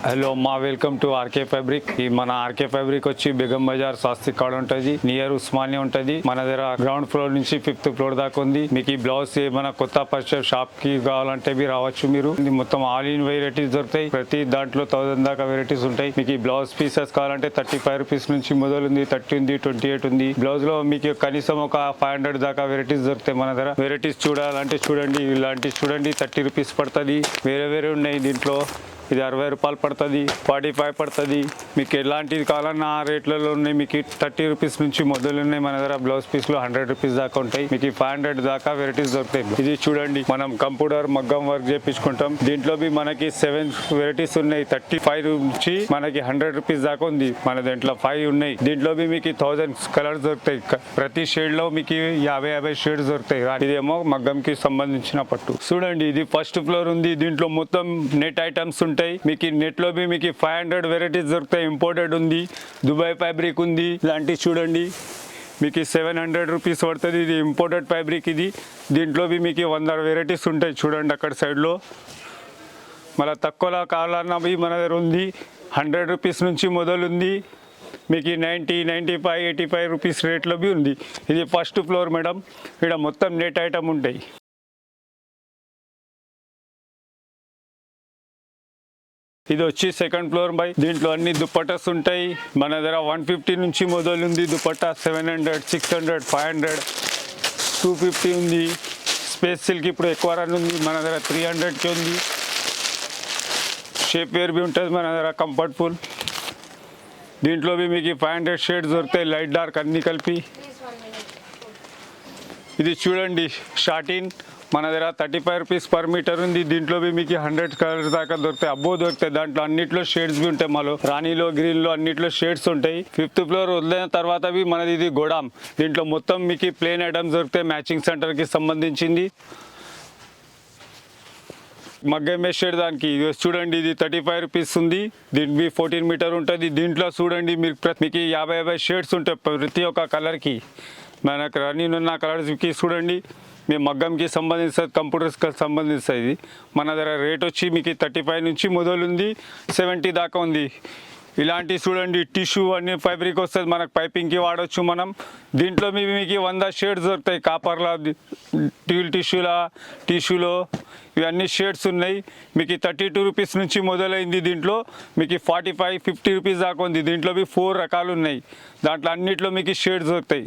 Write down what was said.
Hello మా welcome to RK fabric. ఈ మన ఆర్కే ఫ్యాబ్రిక్ వచ్చి బేగం బజార్ స్వాస్తిక్ కాడ ఉంటుంది, నియర్ ఉస్మానియా ఉంటుంది. మన దగ్గర గ్రౌండ్ ఫ్లోర్ నుంచి 5th ఫ్లోర్ దాకా ఉంది. మీకు ఈ బ్లౌజ్ ఏమైనా కొత్త పరిచయం షాప్ కి కావాలంటే మీరు రావచ్చు. మీరు ఇది మొత్తం ఆల్ ఇన్ వెరైటీస్ దొరుకుతాయి. ప్రతి దాంట్లో 1000 దాకా వెరైటీస్ ఉంటాయి. మీకు ఈ బ్లౌజ్ పీసెస్ కావాలంటే 35 రూపీస్ నుంచి మొదలుంది, 30 ఉంది, 28 ఉంది. బ్లౌజ్ లో మీకు కనీసం ఒక 500 దాకా వెరైటీస్ దొరుకుతాయి. మన దగ్గర వెరైటీస్ చూడాలంటే చూడండి, ఇలాంటి చూడండి 30 రూపీస్ పడుతుంది. వేరే వేరే ఉన్నాయి దీంట్లో. ఇది 60 రూపాయలు పడుతుంది, 45 పడుతుంది. మీకు ఎలాంటిది కావాలన్నా ఆ రేట్లలో ఉన్నాయి. మీకు 30 రూపీస్ నుంచి మొదలు ఉన్నాయి. మన దగ్గర బ్లౌజ్ పీస్లో 100 రూపీస్ దాకా ఉంటాయి. మీకు 500 దాకా వెరైటీస్ దొరుకుతాయి. ఇది చూడండి, మనం కంప్యూటర్ మగ్గం వర్క్ చేపించుకుంటాం. దీంట్లో మనకి 7 వెరైటీస్ ఉన్నాయి. 35 నుంచి మనకి 100 రూపీస్ దాకా ఉంది. మన దీంట్లో 5 ఉన్నాయి. దీంట్లో మీకు 1000 కలర్స్ దొరుకుతాయి. ప్రతి షేడ్ లో మీకు 50 షేడ్స్ దొరుకుతాయి. ఇదేమో మగ్గంకి సంబంధించిన పట్టు. చూడండి, ఇది ఫస్ట్ ఫ్లోర్ ఉంది. దీంట్లో మొత్తం నెట్ ఐటమ్స్ ఉంటాయి. మీకు నెట్ లో మీకు 500 వెరైటీస్ దొరుకుతాయి. ఇంపోర్టెడ్ ఉంది, దుబాయ్ ఫ్యాబ్రిక్ ఉంది. ఇలాంటివి చూడండి, మీకు 700 రూపీస్ పడుతుంది. ఇది ఇంపోర్టెడ్ ఫ్యాబ్రిక్. ఇది దీంట్లో మీకు 100 వెరైటీస్ ఉంటాయి. చూడండి అక్కడ సైడ్లో. మళ్ళీ తక్కువలో కావాలన్నా మన దగ్గర ఉంది. 100 రూపీస్ నుంచి మొదలుంది. మీకు 90, 95, 85 రూపీస్ రేట్లో ఉంది. ఇది ఫస్ట్ ఫ్లోర్ మేడం. ఇక్కడ మొత్తం నెట్ ఐటమ్ ఉంటాయి. ఇది వచ్చి సెకండ్ ఫ్లోర్ బై. దీంట్లో అన్ని దుప్పటాస్ ఉంటాయి. మన దగ్గర 150 నుంచి మొదలుంది దుప్పట్టా. 700, 600, 500, 250 ఉంది. స్పేస్ సిల్క్ ఇప్పుడు ఎక్కువ రన్ ఉంది. మన దగ్గర 300కి ఉంది. షేప్ వేర్ ఉంటుంది మన దగ్గర, కంఫర్టబుల్. దీంట్లో మీకు 500 షేడ్స్ దొరుకుతాయి, లైట్ డార్క్ అన్నీ కలిపి. ఇది చూడండి, షార్టిన్ మన దగ్గర 35 రూపీస్ పర్ మీటర్ ఉంది. దీంట్లో మీకు 100 కలర్స్ దాకా దొరుకుతాయి. అబ్బో దొరుకుతాయి. దాంట్లో అన్నిట్లో షేడ్స్ ఉంటాయి. మళ్ళీ రాణిలో, గ్రీన్లో అన్నిట్లో షేడ్స్ ఉంటాయి. 5th ఫ్లోర్ వదిలిన తర్వాత మనది ఇది గోడాం. దీంట్లో మొత్తం మీకు ప్లేన్ ఐటమ్స్ దొరుకుతాయి. మ్యాచింగ్ సెంటర్కి సంబంధించింది. మగ్గమే షేడ్ దానికి చూడండి, ఇది 35 రూపీస్ ఉంది. దీనికి 14 మీటర్ ఉంటుంది. దీంట్లో చూడండి మీకు 50 షేడ్స్ ఉంటాయి ప్రతి ఒక్క కలర్కి. మనకు రన్నింగ్ ఉన్న కలర్స్కి చూడండి. మీ మగ్గంకి సంబంధిస్తుంది, కంప్యూటర్స్కి సంబంధిస్తుంది. ఇది మన దగ్గర రేట్ వచ్చి మీకు 35 నుంచి మొదలుంది, 70 దాకా ఉంది. ఇలాంటి చూడండి, టిష్యూ అన్ని ఫ్యాబ్రిక్ వస్తుంది. మనకు పైపింగ్కి వాడవచ్చు మనం. దీంట్లో మీకు 100 షేడ్స్ దొరుకుతాయి. కాపర్లా, ట్యూల్ టిష్యూలో ఇవన్నీ షేడ్స్ ఉన్నాయి. మీకు 32 రూపీస్ నుంచి మొదలైంది. దీంట్లో మీకు 45, 50 రూపీస్ దాకా ఉంది. దీంట్లో 4 రకాలు ఉన్నాయి. దాంట్లో అన్నిట్లో మీకు షేడ్స్ దొరుకుతాయి.